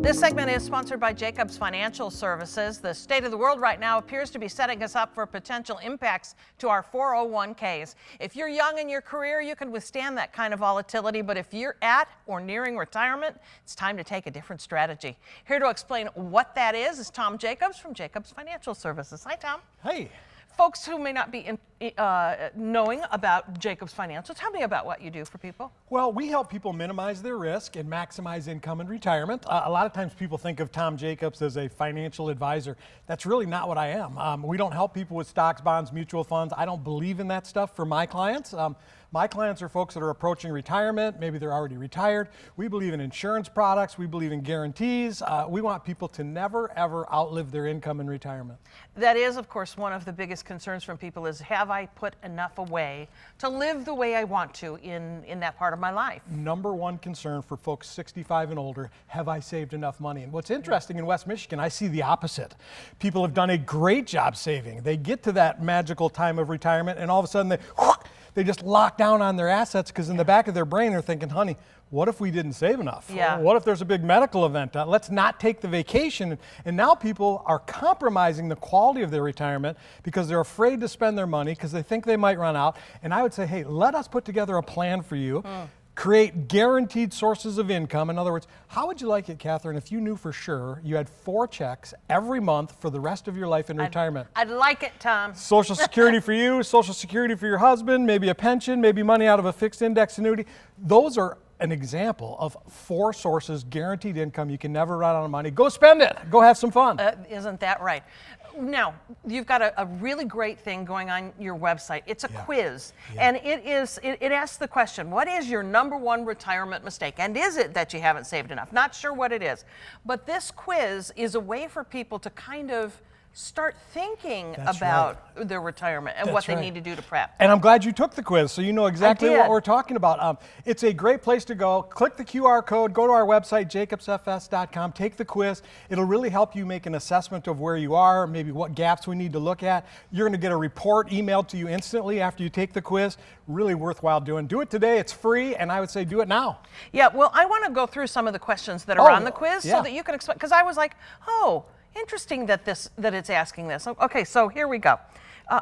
This segment is sponsored by Jacobs Financial Services. The state of the world right now appears to be setting us up for potential impacts to our 401ks. If you're young in your career, you can withstand that kind of volatility, but if you're at or nearing retirement, it's time to take a different strategy. Here to explain what that is Tom Jacobs from Jacobs Financial Services. Hi, Tom. Hey. Folks who may not be knowing about Jacobs Financial, tell me about what you do for people. Well, we help people minimize their risk and maximize income in retirement. A lot of times people think of Tom Jacobs as a financial advisor. That's really not what I am. We don't help people with stocks, bonds, mutual funds. I don't believe in that stuff for my clients. My clients are folks that are approaching retirement. Maybe they're already retired. We believe in insurance products. We believe in guarantees. We want people to never, ever outlive their income in retirement. That is, of course, one of the biggest concerns from people is, have I put enough away to live the way I want to in that part of my life? Number one concern for folks 65 and older, have I saved enough money? And what's interesting in West Michigan, I see the opposite. People have done a great job saving. They get to that magical time of retirement and all of a sudden they just lock down on their assets because in the back of their brain they're thinking, honey, what if we didn't save enough? Yeah. What if there's a big medical event? Let's not take the vacation. And now people are compromising the quality of their retirement because they're afraid to spend their money because they think they might run out. And I would say, hey, let us put together a plan for you. Create guaranteed sources of income. In other words, how would you like it, Catherine, if you knew for sure you had 4 checks every month for the rest of your life in retirement? I'd like it, Tom. Social Security for you, Social Security for your husband, maybe a pension, maybe money out of a fixed index annuity. Those are an example of 4 sources, guaranteed income. You can never run out of money. Go spend it. Go have some fun. Isn't that right? Now, you've got a really great thing going on your website. It's a quiz, and it asks the question, what is your #1 retirement mistake? And is it that you haven't saved enough? Not sure what it is. But this quiz is a way for people to kind of start thinking about their retirement and what they need to do to prep. And I'm glad you took the quiz, so you know exactly what we're talking about. It's a great place to go. Click the QR code, go to our website, jacobsfs.com, take the quiz. It'll really help you make an assessment of where you are, maybe what gaps we need to look at. You're going to get a report emailed to you instantly after you take the quiz. Really worthwhile doing. Do it today. It's free, and I would say do it now. Yeah, well, I want to go through some of the questions that are on the quiz so that you can explain, because I was like, oh, interesting that it's asking this. Okay, so here we go.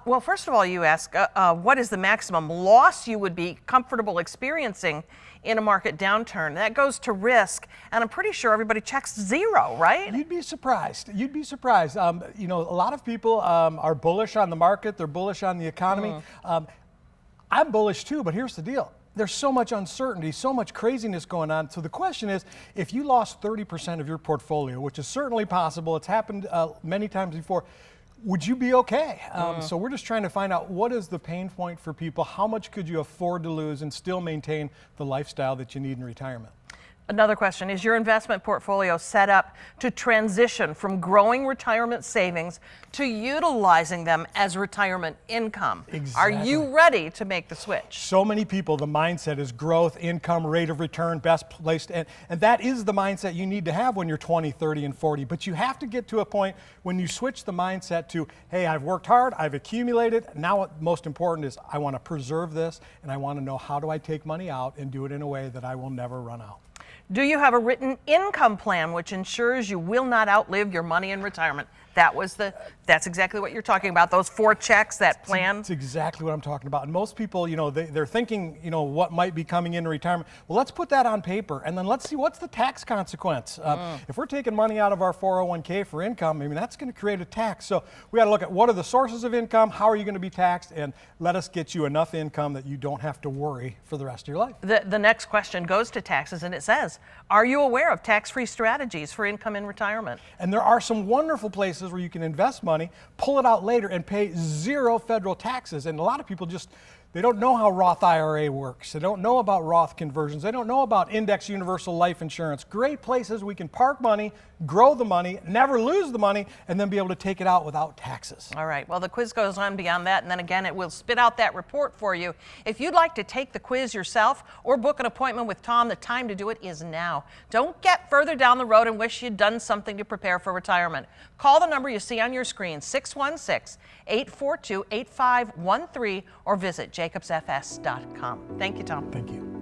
Well, first of all, you ask, what is the maximum loss you would be comfortable experiencing in a market downturn? That goes to risk, and I'm pretty sure everybody checks 0, right? You'd be surprised. You'd be surprised. You know, a lot of people are bullish on the market. They're bullish on the economy. I'm bullish too, but here's the deal. There's so much uncertainty, so much craziness going on. So the question is, if you lost 30% of your portfolio, which is certainly possible, it's happened many times before, would you be okay? So we're just trying to find out what is the pain point for people, how much could you afford to lose and still maintain the lifestyle that you need in retirement? Another question, is your investment portfolio set up to transition from growing retirement savings to utilizing them as retirement income? Exactly. Are you ready to make the switch? So many people, the mindset is growth, income, rate of return, best placed, and that is the mindset you need to have when you're 20, 30, and 40. But you have to get to a point when you switch the mindset to, hey, I've worked hard, I've accumulated, now what most important is I want to preserve this, and I want to know how do I take money out and do it in a way that I will never run out. Do you have a written income plan which ensures you will not outlive your money in retirement? That's exactly what you're talking about, those 4 checks, that plan? That's exactly what I'm talking about. And most people, you know, they're thinking, you know, what might be coming into retirement. Well, let's put that on paper, and then let's see what's the tax consequence. If we're taking money out of our 401k for income, I mean, that's going to create a tax. So we got to look at what are the sources of income, how are you going to be taxed, and let us get you enough income that you don't have to worry for the rest of your life. The next question goes to taxes, and it says, are you aware of tax-free strategies for income in retirement? And there are some wonderful places where you can invest money, pull it out later, and pay 0 federal taxes. And a lot of people they don't know how Roth IRA works. They don't know about Roth conversions. They don't know about index universal life insurance. Great places we can park money, grow the money, never lose the money, and then be able to take it out without taxes. All right, well, the quiz goes on beyond that, and then again, it will spit out that report for you. If you'd like to take the quiz yourself or book an appointment with Tom, the time to do it is now. Don't get further down the road and wish you'd done something to prepare for retirement. Call the number you see on your screen, 616-842-8513, or visit jacobsfs.com. Thank you, Tom. Thank you.